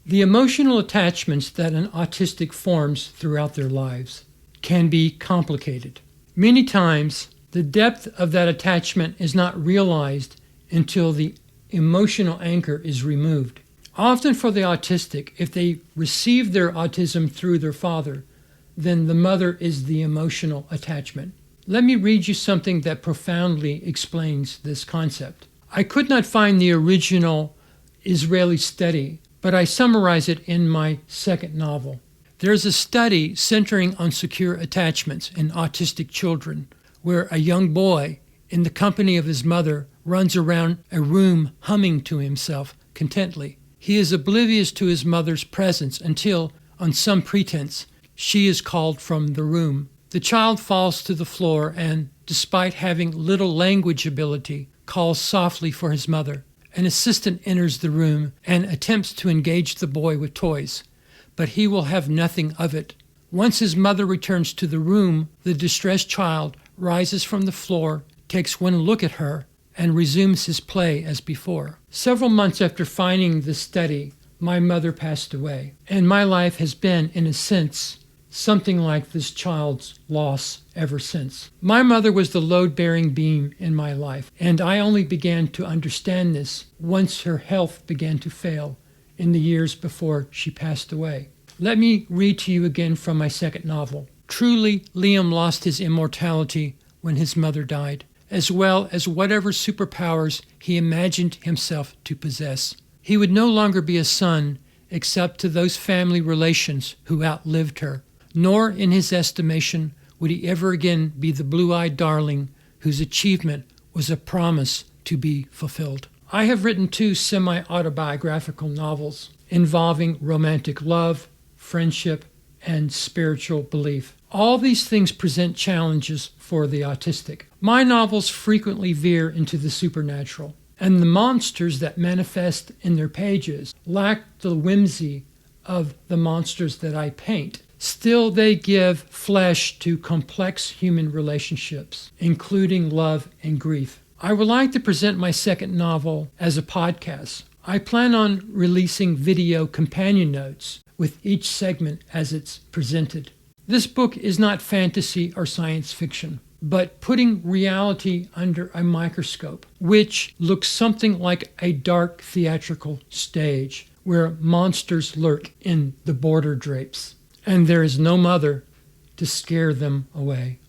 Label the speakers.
Speaker 1: The emotional attachments that an autistic forms throughout their lives can be complicated. Many times, the depth of that attachment is not realized until the emotional anchor is removed. Often for the autistic, if they receive their autism through their father, then the mother is the emotional attachment. Let me read you something that profoundly explains this concept. I could not find the original Israeli study, but I summarize it in my second novel. There's a study centering on secure attachments in autistic children, where a young boy, in the company of his mother, runs around a room humming to himself contentedly. He is oblivious to his mother's presence until, on some pretense, she is called from the room. The child falls to the floor and, despite having little language ability, calls softly for his mother. An assistant enters the room and attempts to engage the boy with toys, but he will have nothing of it. Once his mother returns to the room, the distressed child rises from the floor, takes one look at her, and resumes his play as before. Several months after finding this study, my mother passed away, and my life has been, in a sense, something like this child's loss ever since. My mother was the load-bearing beam in my life, and I only began to understand this once her health began to fail in the years before she passed away. Let me read to you again from my second novel. Truly, Liam lost his immortality when his mother died, as well as whatever superpowers he imagined himself to possess. He would no longer be a son except to those family relations who outlived her, nor in his estimation would he ever again be the blue-eyed darling whose achievement was a promise to be fulfilled. I have written 2 semi-autobiographical novels involving romantic love, friendship, and spiritual belief. All these things present challenges for the autistic. My novels frequently veer into the supernatural, and the monsters that manifest in their pages lack the whimsy of the monsters that I paint. Still, they give flesh to complex human relationships, including love and grief. I would like to present my second novel as a podcast. I plan on releasing video companion notes with each segment as it's presented. This book is not fantasy or science fiction, but putting reality under a microscope, which looks something like a dark theatrical stage where monsters lurk in the border drapes, and there is no mother to scare them away.